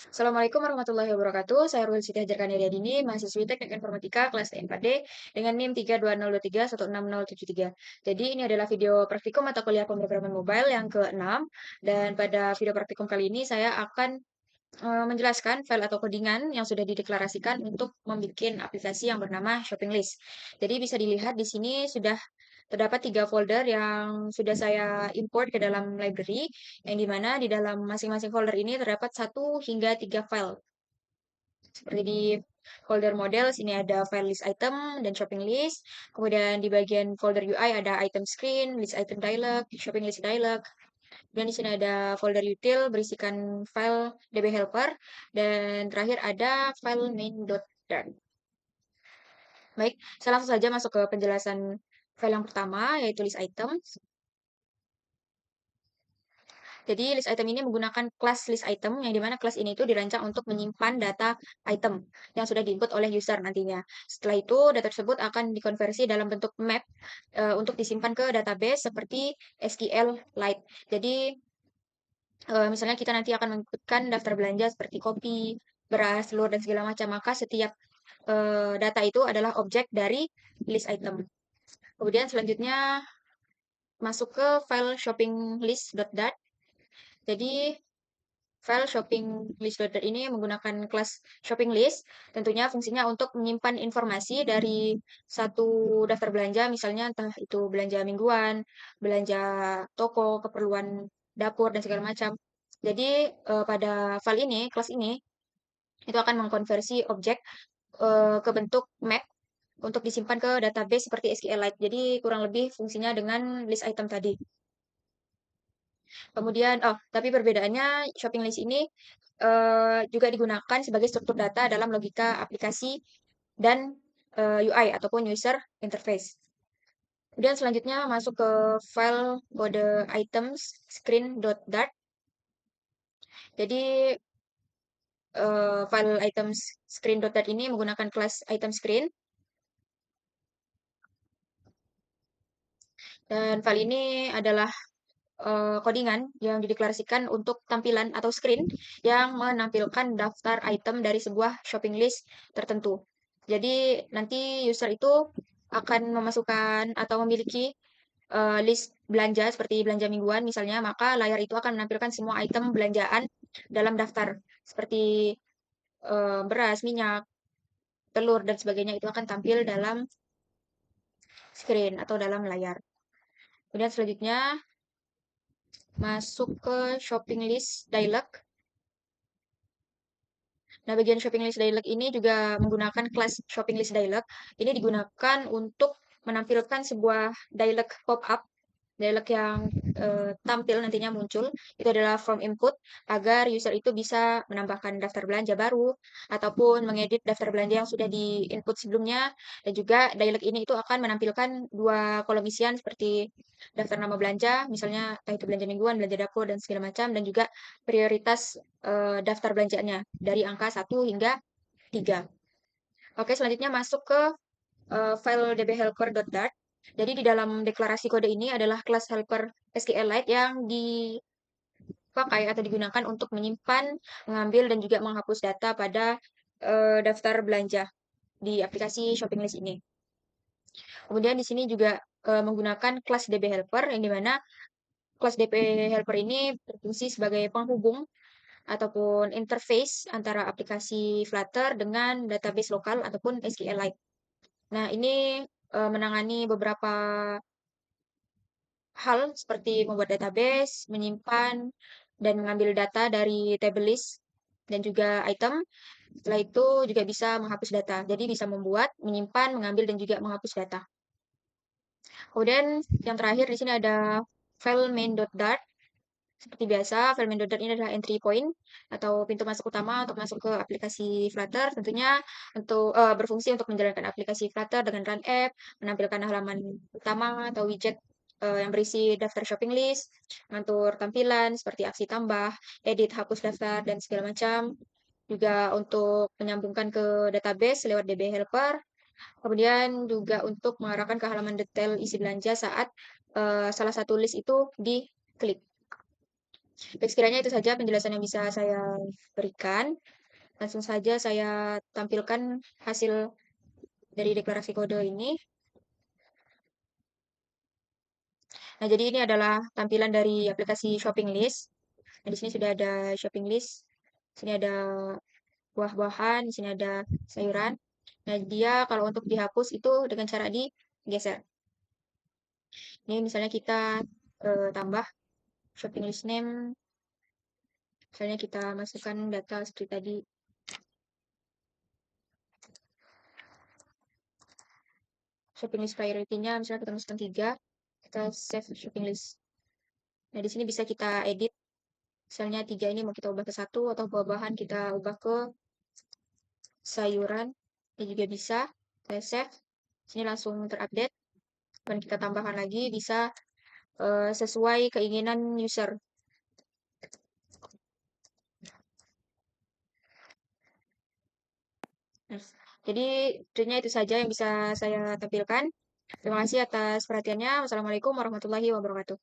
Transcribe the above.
Assalamualaikum warahmatullahi wabarakatuh. Saya Rul Siti Hajar Dini, mahasiswi Teknik Informatika kelas T4D dengan NIM 32023160073. Jadi ini adalah video praktikum mata kuliah pemrograman mobile yang ke-6 dan pada video praktikum kali ini saya akan menjelaskan file atau codingan yang sudah dideklarasikan untuk membuat aplikasi yang bernama Shopping List. Jadi bisa dilihat di sini sudah terdapat 3 folder yang sudah saya import ke dalam library, yang dimana di dalam masing-masing folder ini terdapat 1 hingga 3 file. Seperti di folder model, sini ada file list item dan shopping list. Kemudian di bagian folder UI ada item screen, list item dialog, shopping list dialog. Dan di sini ada folder util berisikan file db helper. Dan terakhir ada file main.dart. Baik, saya langsung saja masuk ke penjelasan file yang pertama, yaitu list item. Jadi list item ini menggunakan kelas list item, yang dimana kelas ini itu dirancang untuk menyimpan data item yang sudah diinput oleh user nantinya. Setelah itu, data tersebut akan dikonversi dalam bentuk map untuk disimpan ke database seperti SQLite. Jadi, misalnya kita nanti akan menginputkan daftar belanja seperti kopi, beras, telur, dan segala macam. Maka setiap data itu adalah objek dari list item. Kemudian selanjutnya masuk ke file shopping list.dat. Jadi file shopping list loader ini menggunakan kelas shopping list. Tentunya fungsinya untuk menyimpan informasi dari satu daftar belanja, misalnya entah itu belanja mingguan, belanja toko, keperluan dapur, dan segala macam. Jadi pada file ini, kelas ini, itu akan mengkonversi objek ke bentuk map untuk disimpan ke database seperti SQLite. Jadi kurang lebih fungsinya dengan list item tadi. Kemudian, tapi perbedaannya shopping list ini juga digunakan sebagai struktur data dalam logika aplikasi dan UI ataupun user interface. Kemudian selanjutnya masuk ke file kode items screen.dart. Jadi file items screen.dart ini menggunakan kelas item screen. Dan file ini adalah codingan yang dideklarasikan untuk tampilan atau screen yang menampilkan daftar item dari sebuah shopping list tertentu. Jadi nanti user itu akan memasukkan atau memiliki list belanja seperti belanja mingguan misalnya, maka layar itu akan menampilkan semua item belanjaan dalam daftar seperti beras, minyak, telur dan sebagainya itu akan tampil dalam screen atau dalam layar. Kemudian selanjutnya masuk ke shopping list dialog. Nah, bagian shopping list dialog ini juga menggunakan kelas shopping list dialog. Ini digunakan untuk menampilkan sebuah dialog pop-up, dialog yang tampil nantinya muncul. Itu adalah from input agar user itu bisa menambahkan daftar belanja baru ataupun mengedit daftar belanja yang sudah di-input sebelumnya. Dan juga dialog ini itu akan menampilkan 2 kolom isian seperti daftar nama belanja, misalnya entah itu belanja mingguan, belanja dapur, dan segala macam, dan juga prioritas daftar belanjanya dari angka 1 hingga 3. Oke, selanjutnya masuk ke file dbhelper.dart. Jadi di dalam deklarasi kode ini adalah kelas helper SQLite yang dipakai atau digunakan untuk menyimpan, mengambil, dan juga menghapus data pada daftar belanja di aplikasi shopping list ini. Kemudian di sini juga menggunakan kelas dbhelper yang dimana kelas dbhelper ini berfungsi sebagai penghubung ataupun interface antara aplikasi Flutter dengan database lokal ataupun SQLite. Nah, ini menangani beberapa hal seperti membuat database, menyimpan, dan mengambil data dari table list dan juga item. Setelah itu juga bisa menghapus data. Jadi bisa membuat, menyimpan, mengambil, dan juga menghapus data. Kemudian yang terakhir di sini ada file main.dart. Seperti biasa, file main.dart ini adalah entry point atau pintu masuk utama untuk masuk ke aplikasi Flutter. Tentunya untuk berfungsi untuk menjalankan aplikasi Flutter dengan run app, menampilkan halaman utama atau widget yang berisi daftar shopping list, mengatur tampilan seperti aksi tambah, edit, hapus daftar, dan segala macam. Juga untuk menyambungkan ke database lewat DB Helper. Kemudian juga untuk mengarahkan ke halaman detail isi belanja saat salah satu list itu diklik. Baik, sekiranya itu saja penjelasan yang bisa saya berikan. Langsung saja saya tampilkan hasil dari deklarasi kode ini. Nah, jadi ini adalah tampilan dari aplikasi shopping list. Nah, di sini sudah ada shopping list. Di sini ada buah-buahan, di sini ada sayuran. Nah, dia kalau untuk dihapus itu dengan cara digeser. Ini misalnya kita tambah shopping list name. Misalnya kita masukkan data seperti tadi. Shopping list priority-nya misalnya kita masukkan 3. Kita save shopping list. Nah, di sini bisa kita edit. Misalnya 3 ini mau kita ubah ke 1 atau buah-buahan kita ubah ke sayuran. Ini juga bisa. Saya save. Sini langsung terupdate. Dan kita tambahkan lagi bisa sesuai keinginan user. Nah, jadi triknya itu saja yang bisa saya tampilkan. Terima kasih atas perhatiannya. Wassalamualaikum warahmatullahi wabarakatuh.